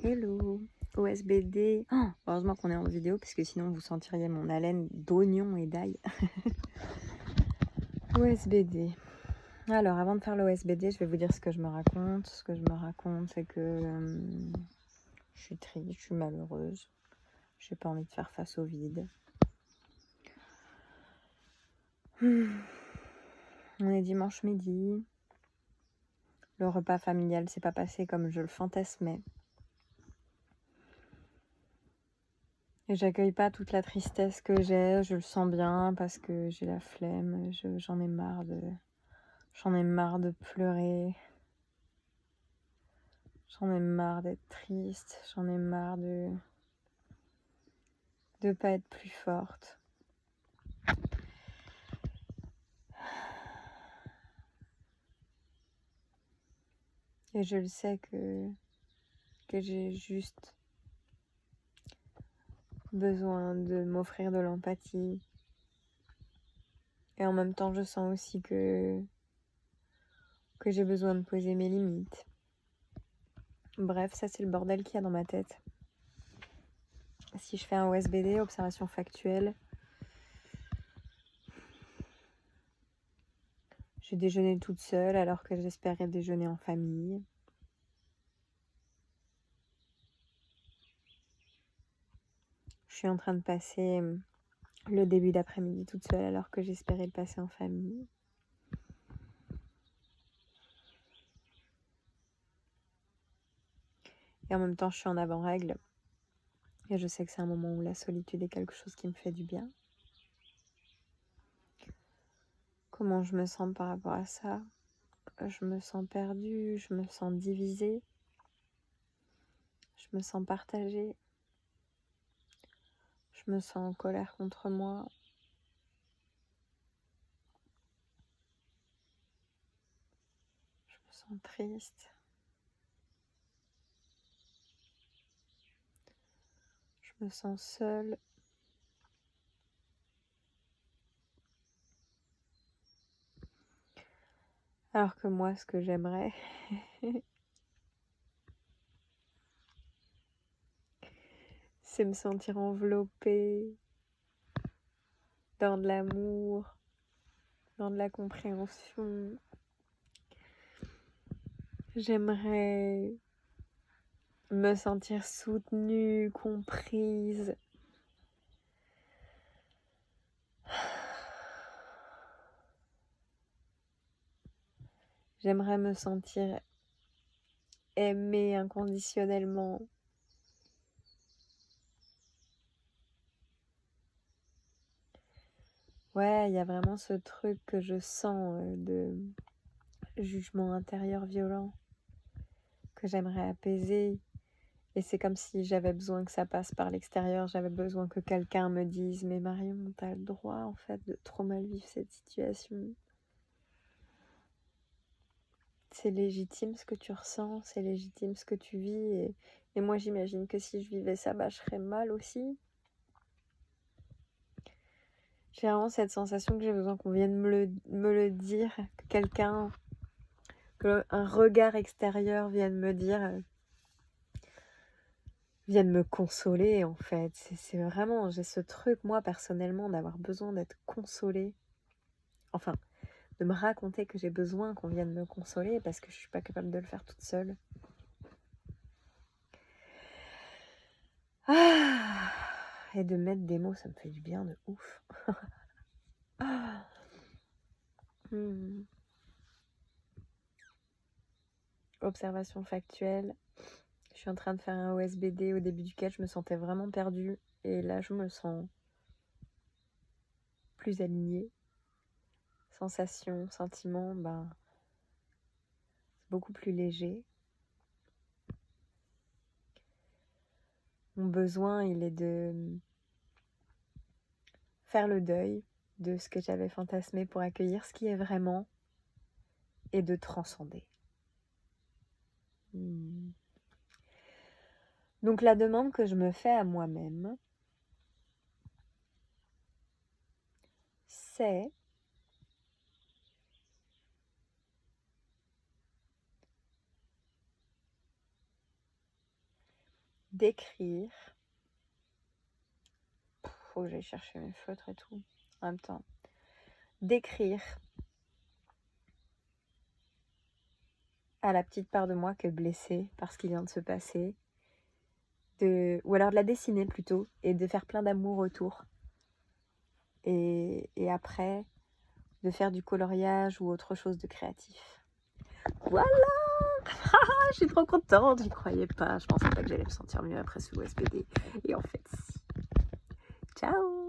Hello, OSBD. Oh, heureusement qu'on est en vidéo parce que sinon vous sentiriez mon haleine d'oignon et d'ail. OSBD. Alors avant de faire l'OSBD, je vais vous dire ce que je me raconte. Ce que je me raconte, c'est que je suis triste, je suis malheureuse. J'ai pas envie de faire face au vide. On est dimanche midi. Le repas familial s'est pas passé comme je le fantasmais. Et j'accueille pas toute la tristesse que j'ai, je le sens bien parce que j'ai la flemme, j'en ai marre de pleurer, j'en ai marre d'être triste, j'en ai marre de pas être plus forte. Et je le sais que j'ai juste besoin de m'offrir de l'empathie. Et en même temps, je sens aussi que j'ai besoin de poser mes limites. Bref, ça c'est le bordel qu'il y a dans ma tête. Si je fais un OSBD, observation factuelle, j'ai déjeuné toute seule alors que j'espérais déjeuner en famille. Je suis en train de passer le début d'après-midi toute seule alors que j'espérais le passer en famille. Et en même temps, je suis en avant-règle. Et je sais que c'est un moment où la solitude est quelque chose qui me fait du bien. Comment je me sens par rapport à ça? Je me sens perdue, je me sens divisée. Je me sens partagée. Je me sens en colère contre moi. Je me sens triste. Je me sens seule. Alors que moi, ce que j'aimerais, c'est me sentir enveloppée dans de l'amour, dans de la compréhension. J'aimerais me sentir soutenue, comprise. J'aimerais me sentir aimée inconditionnellement. Ouais, il y a vraiment ce truc que je sens de jugement intérieur violent que j'aimerais apaiser. Et c'est comme si j'avais besoin que ça passe par l'extérieur. J'avais besoin que quelqu'un me dise « Mais Marion, t'as le droit en fait de trop mal vivre cette situation. C'est légitime ce que tu ressens, c'est légitime ce que tu vis. Et moi j'imagine que si je vivais ça, je serais mal aussi. » J'ai vraiment cette sensation que j'ai besoin qu'on vienne me le dire, que quelqu'un, qu'un regard extérieur vienne me dire, vienne me consoler en fait. C'est vraiment, j'ai ce truc moi personnellement d'avoir besoin d'être consolée. Enfin, de me raconter que j'ai besoin qu'on vienne me consoler parce que je suis pas capable de le faire toute seule. Ah, et de mettre des mots, ça me fait du bien de ouf. Observation factuelle. Je suis en train de faire un OSBD au début duquel je me sentais vraiment perdue. Et là, je me sens plus alignée. Sensation, sentiment, c'est beaucoup plus léger. Mon besoin, il est de faire le deuil de ce que j'avais fantasmé pour accueillir ce qui est vraiment et de transcender. Donc la demande que je me fais à moi-même, c'est d'écrire. Faut que j'aille chercher mes feutres et tout. En même temps, d'écrire à la petite part de moi qui est blessée par ce qui vient de se passer, ou alors de la dessiner plutôt, et de faire plein d'amour autour. Et après, de faire du coloriage ou autre chose de créatif. Voilà. Je suis trop contente, j'y croyais pas. Je pensais pas que j'allais me sentir mieux après ce OSPD. Et en fait, si. Ciao.